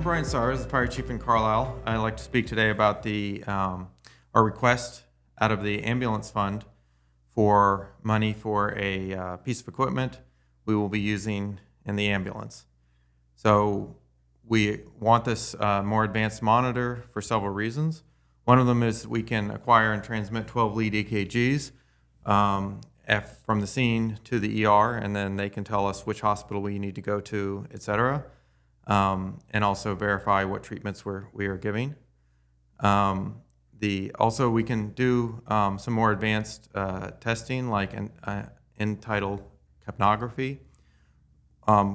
I'm Brian Sars, the Fire Chief in Carlisle. I'd like to speak today about our request out of the ambulance fund for money for a piece of equipment we will be using in the ambulance. So we want this more advanced monitor for several reasons. One of them is we can acquire and transmit 12 lead EKGs from the scene to the ER, and then they can tell us which hospital we need to go to, et cetera. And also verify what treatments we are giving. Also, we can do some more advanced testing, like end-tidal capnography.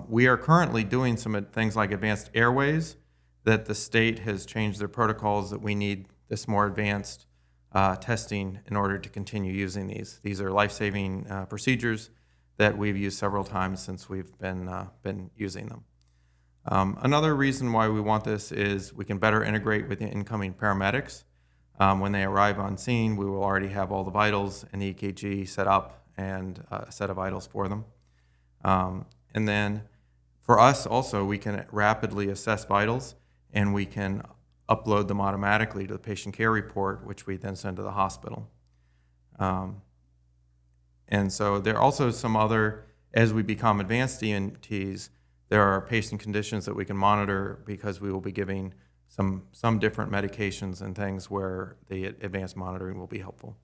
We are currently doing some things like advanced airways that the state has changed their protocols that we need this more advanced testing in order to continue using these. These are life-saving procedures that we've used several times since we've been using them. Another reason why we want this is we can better integrate with the incoming paramedics. When they arrive on scene, we will already have all the vitals and the EKG set up and a set of vitals for them. And then for us also, we can rapidly assess vitals and we can upload them automatically to the patient care report, which we then send to the hospital. And so there are also some other, as we become advanced ENTs, there are patient conditions that we can monitor because we will be giving some different medications and things where the advanced monitoring will be helpful.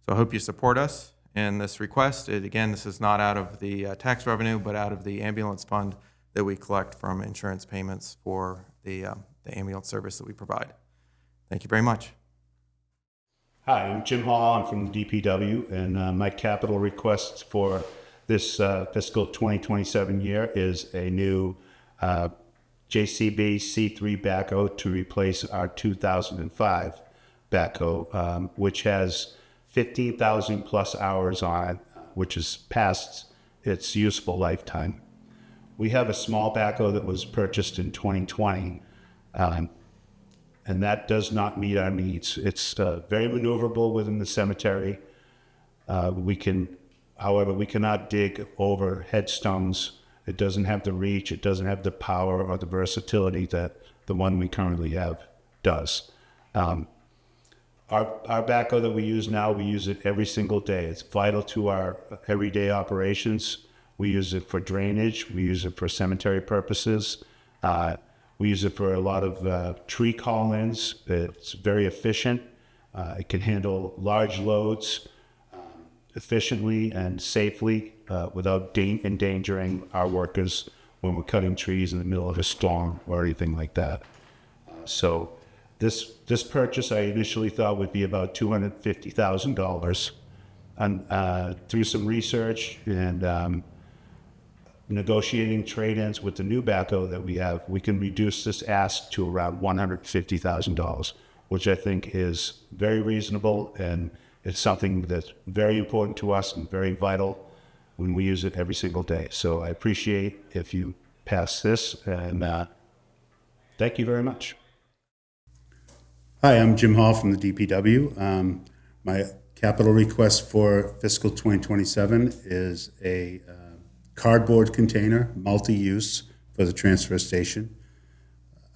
So I hope you support us in this request. Again, this is not out of the tax revenue, but out of the ambulance fund that we collect from insurance payments for the ambulance service that we provide. Thank you very much. Hi, I'm Jim Hall. I'm from the DPW, and my capital request for this fiscal 2027 year is a new JCB C3 backhoe to replace our 2005 backhoe, which has 15,000 plus hours on it, which is past its useful lifetime. We have a small backhoe that was purchased in 2020, and that does not meet our needs. It's very maneuverable within the cemetery. However, we cannot dig over headstones. It doesn't have the reach, it doesn't have the power or the versatility that the one we currently have does. Our backhoe that we use now, we use it every single day. It's vital to our everyday operations. We use it for drainage, we use it for cemetery purposes. We use it for a lot of tree call-ins. It's very efficient. It can handle large loads efficiently and safely without endangering our workers when we're cutting trees in the middle of a storm or anything like that. So this purchase I initially thought would be about $250,000. And through some research and negotiating trade-ins with the new backhoe that we have, we can reduce this ask to around $150,000, which I think is very reasonable, and it's something that's very important to us and very vital when we use it every single day. So I appreciate if you pass this, and thank you very much. Hi, I'm Jim Hall from the DPW. My capital request for fiscal 2027 is a cardboard container, multi-use, for the transfer station.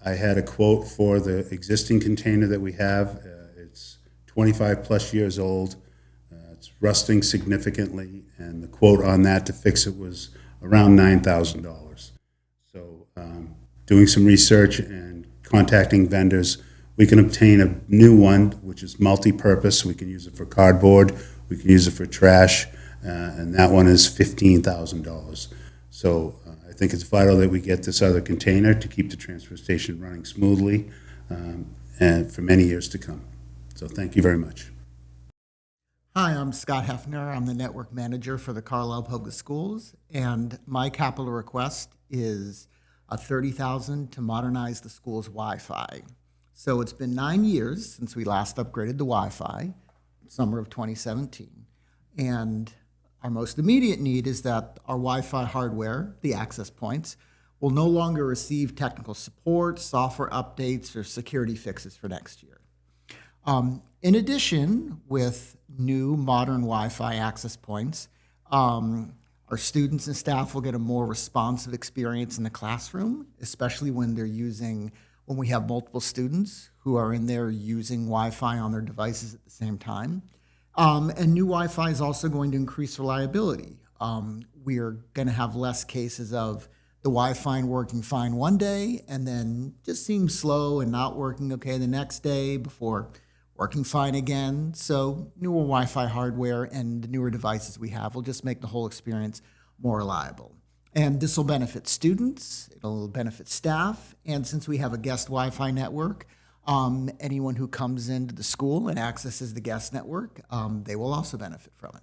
I had a quote for the existing container that we have. It's 25 plus years old. It's rusting significantly, and the quote on that to fix it was around $9,000. So doing some research and contacting vendors, we can obtain a new one, which is multi-purpose. We can use it for cardboard, we can use it for trash, and that one is $15,000. So I think it's vital that we get this other container to keep the transfer station running smoothly and for many years to come. So thank you very much. Hi, I'm Scott Hefner. I'm the network manager for the Carlisle Public Schools, and my capital request is $30,000 to modernize the school's Wi-Fi. So it's been 9 years since we last upgraded the Wi-Fi, summer of 2017, and our most immediate need is that our Wi-Fi hardware, the access points, will no longer receive technical support, software updates, or security fixes for next year. In addition, with new modern Wi-Fi access points, our Our students and staff will get a more responsive experience in the classroom, especially when we have multiple students who are in there using Wi-Fi on their devices at the same time. And new Wi-Fi is also going to increase reliability. We are going to have less cases of the Wi-Fi working fine one day and then just seem slow and not working okay the next day before working fine again. So newer Wi-Fi hardware and the newer devices we have will just make the whole experience more reliable. And this will benefit students, it'll benefit staff, and since we have a guest Wi-Fi network, anyone who comes into the school and accesses the guest network, they will also benefit from it.